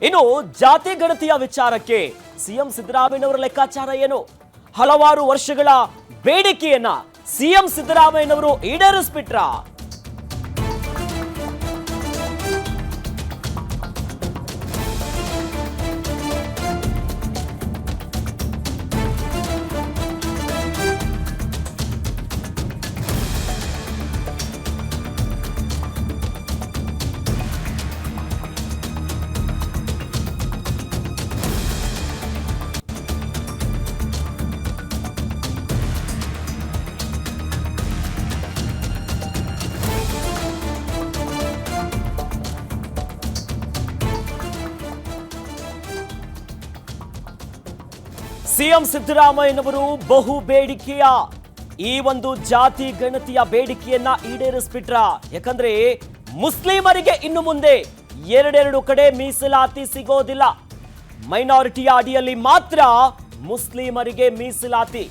ಇನ್ನು ಜಾತಿ ಗಣತಿಯ ವಿಚಾರಕ್ಕೆ ಸಿಎಂ ಸಿದ್ದರಾಮಯ್ಯನವರ ಲೆಕ್ಕಾಚಾರ ಏನು? ಹಲವಾರು ವರ್ಷಗಳ ಬೇಡಿಕೆಯನ್ನ ಸಿಎಂ ಸಿದ್ದರಾಮಯ್ಯನವರು ಈಡೇರಿಸ್ಬಿಟ್ರಾ? ಸಿಎಂ ಸಿದ್ದರಾಮಯ್ಯನವರು ಬಹು ಬೇಡಿಕೆಯ ಈ ಒಂದು ಜಾತಿ ಗಣತಿಯ ಬೇಡಿಕೆಯನ್ನ ಈಡೇರಿಸ್ಬಿಟ್ರ. ಯಾಕಂದ್ರೆ ಮುಸ್ಲಿಮರಿಗೆ ಇನ್ನು ಮುಂದೆ ಎರಡೆರಡು ಕಡೆ ಮೀಸಲಾತಿ ಸಿಗೋದಿಲ್ಲ. ಮೈನಾರಿಟಿಯ ಅಡಿಯಲ್ಲಿ ಮಾತ್ರ ಮುಸ್ಲಿಮರಿಗೆ ಮೀಸಲಾತಿ.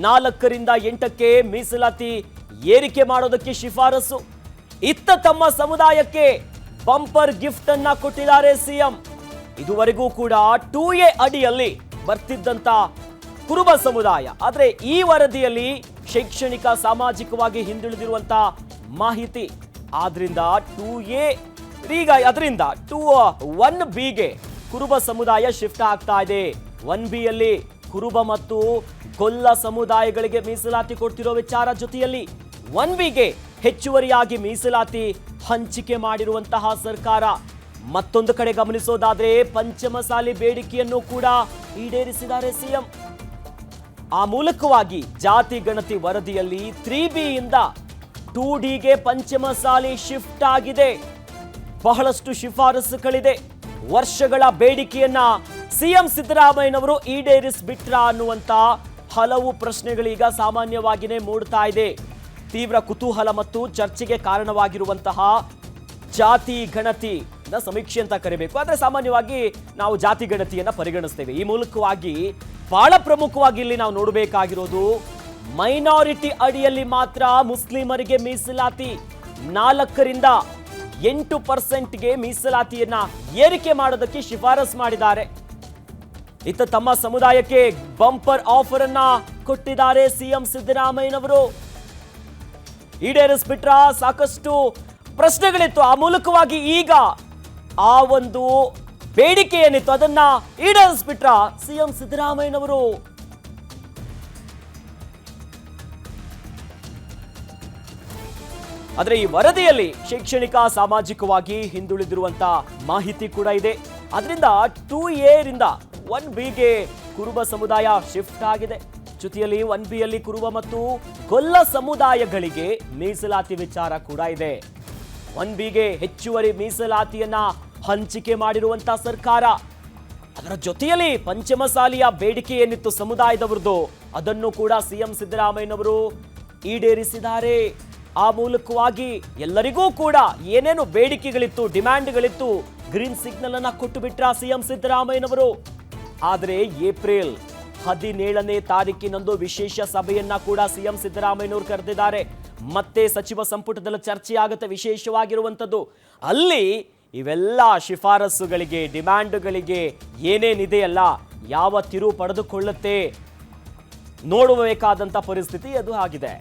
4ರಿಂದ 8ಕ್ಕೆ ಮೀಸಲಾತಿ ಏರಿಕೆ ಮಾಡೋದಕ್ಕೆ ಶಿಫಾರಸು. ಇತ್ತ ತಮ್ಮ ಸಮುದಾಯಕ್ಕೆ ಬಂಪರ್ ಗಿಫ್ಟ್ ಅನ್ನ ಕೊಟ್ಟಿದ್ದಾರೆ ಸಿಎಂ. ಇದುವರೆಗೂ ಕೂಡ 2A ಅಡಿಯಲ್ಲಿ ಬರ್ತಿದ್ದಂತ ಕುರುಬ ಸಮುದಾಯ, ಆದ್ರೆ ಈ ವರದಿಯಲ್ಲಿ ಶೈಕ್ಷಣಿಕ ಸಾಮಾಜಿಕವಾಗಿ ಹಿಂದುಳಿದಿರುವಂತ ಮಾಹಿತಿ. ಆದ್ರಿಂದ 2A ಈಗ ಅದರಿಂದ 1Bಗೆ ಕುರುಬ ಸಮುದಾಯ ಶಿಫ್ಟ್ ಆಗ್ತಾ ಇದೆ. 1Bಯಲ್ಲಿ ಕುರುಬ ಮತ್ತು ಗೊಲ್ಲ ಸಮುದಾಯಗಳಿಗೆ ಮೀಸಲಾತಿ ಕೊಡ್ತಿರೋ ವಿಚಾರ ಜೊತೆಯಲ್ಲಿ 1Bಗೆ ಹೆಚ್ಚುವರಿಯಾಗಿ ಮೀಸಲಾತಿ ಹಂಚಿಕೆ ಮಾಡಿರುವಂತಹ ಸರ್ಕಾರ. ಮತ್ತೊಂದು ಕಡೆ ಗಮನಿಸೋದಾದ್ರೆ ಪಂಚಮಸಾಲಿ ಬೇಡಿಕೆಯನ್ನು ಕೂಡ ಈಡೇರಿಸಿದ್ದಾರೆ ಸಿಎಂ. ಆ ಮೂಲಕವಾಗಿ ಜಾತಿ ಗಣತಿ ವರದಿಯಲ್ಲಿ 3B ಯಿಂದ 2Dಗೆ ಪಂಚಮಸಾಲಿ ಶಿಫ್ಟ್ ಆಗಿದೆ. ಬಹಳಷ್ಟು ಶಿಫಾರಸುಗಳಿದೆ. ವರ್ಷಗಳ ಬೇಡಿಕೆಯನ್ನ ಸಿಎಂ ಸಿದ್ದರಾಮಯ್ಯನವರು ಈಡೇರಿಸಿಬಿಟ್ರ ಅನ್ನುವಂತ ಹಲವು ಪ್ರಶ್ನೆಗಳೀಗ ಸಾಮಾನ್ಯವಾಗಿಯೇ ಮೂಡ್ತಾ ಇದೆ. ತೀವ್ರ ಕುತೂಹಲ ಮತ್ತು ಚರ್ಚೆಗೆ ಕಾರಣವಾಗಿರುವಂತಹ ಜಾತಿ ಗಣತಿ ಸಮೀಕ್ಷೆ ಅಂತ ಕರಿಬೇಕು, ಆದ್ರೆ ಸಾಮಾನ್ಯವಾಗಿ ನಾವು ಜಾತಿ ಗಣತಿಯನ್ನ ಪರಿಗಣಿಸ್ತೇವೆ. ಈ ಮೂಲಕವಾಗಿ ಬಹಳ ಪ್ರಮುಖವಾಗಿ ಇಲ್ಲಿ ನಾವು ನೋಡಬೇಕಾಗಿರೋದು ಮೈನಾರಿಟಿ ಅಡಿಯಲ್ಲಿ ಮಾತ್ರ ಮುಸ್ಲಿಮರಿಗೆ ಮೀಸಲಾತಿ. 4ರಿಂದ 8%ಗೆ ಮೀಸಲಾತಿಯನ್ನ ಏರಿಕೆ ಮಾಡೋದಕ್ಕೆ ಶಿಫಾರಸು ಮಾಡಿದ್ದಾರೆ. ಇತ್ತ ತಮ್ಮ ಸಮುದಾಯಕ್ಕೆ ಬಂಪರ್ ಆಫರ್ ಅನ್ನ ಕೊಟ್ಟಿದ್ದಾರೆ ಸಿಎಂ ಸಿದ್ದರಾಮಯ್ಯನವರು. ಈಡೇರಿಸ್ಬಿಟ್ರ? ಸಾಕಷ್ಟು ಪ್ರಶ್ನೆಗಳಿತ್ತು. ಆ ಮೂಲಕವಾಗಿ ಈಗ ಆ ಒಂದು ಬೇಡಿಕೆ ಏನಿತ್ತು ಅದನ್ನ ಈಡೇರಿಸ್ಬಿಟ್ರ ಸಿಎಂ ಸಿದ್ದರಾಮಯ್ಯನವರು. ಆದ್ರೆ ಈ ವರದಿಯಲ್ಲಿ ಶೈಕ್ಷಣಿಕ ಸಾಮಾಜಿಕವಾಗಿ ಹಿಂದುಳಿದಿರುವಂತ ಮಾಹಿತಿ ಕೂಡ ಇದೆ. ಅದರಿಂದ 2A ರಿಂದ 1Bಗೆ ಕುರುಬ ಸಮುದಾಯ ಶಿಫ್ಟ್ ಆಗಿದೆ. ಜೊತೆಯಲ್ಲಿ 1Bಯಲ್ಲಿ ಕುರುಬ ಮತ್ತು ಗೊಲ್ಲ ಸಮುದಾಯಗಳಿಗೆ ಮೀಸಲಾತಿ ವಿಚಾರ ಕೂಡ ಇದೆ. 1Bಗೆ ಹೆಚ್ಚುವರಿ ಮೀಸಲಾತಿಯನ್ನ ಹಂಚಿಕೆ ಮಾಡಿರುವಂತಹ ಸರ್ಕಾರ. ಅದರ ಜೊತೆಯಲ್ಲಿ ಪಂಚಮಸಾಲಿಯ ಬೇಡಿಕೆ ಏನಿತ್ತು ಸಮುದಾಯದವರದು ಅದನ್ನು ಕೂಡ ಸಿಎಂ ಸಿದ್ದರಾಮಯ್ಯನವರು ಈಡೇರಿಸಿದ್ದಾರೆ. ಆ ಮೂಲಕವಾಗಿ ಎಲ್ಲರಿಗೂ ಕೂಡ ಏನೇನು ಬೇಡಿಕೆಗಳಿತ್ತು, ಡಿಮ್ಯಾಂಡ್ಗಳಿತ್ತು, ಗ್ರೀನ್ ಸಿಗ್ನಲ್ ಅನ್ನ ಕೊಟ್ಟು ಬಿಟ್ರ ಸಿಎಂ ಸಿದ್ದರಾಮಯ್ಯನವರು. ಆದರೆ ಏಪ್ರಿಲ್ 17ನೇ ತಾರೀಕಿನಂದು ವಿಶೇಷ ಸಭೆಯನ್ನ ಕೂಡ ಸಿಎಂ ಸಿದ್ದರಾಮಯ್ಯನವರು ಕರೆದಿದ್ದಾರೆ. ಮತ್ತೆ ಸಚಿವ ಸಂಪುಟದಲ್ಲಿ ಚರ್ಚೆ ಆಗುತ್ತೆ. ವಿಶೇಷವಾಗಿರುವಂಥದ್ದು ಅಲ್ಲಿ ಇವೆಲ್ಲ ಶಿಫಾರಸುಗಳಿಗೆ, ಡಿಮ್ಯಾಂಡ್ಗಳಿಗೆ ಏನೇನಿದೆಯಲ್ಲ ಯಾವ ತಿರು ಪಡೆದುಕೊಳ್ಳುತ್ತೆ ನೋಡಬೇಕಾದಂಥ ಪರಿಸ್ಥಿತಿ ಅದು ಆಗಿದೆ.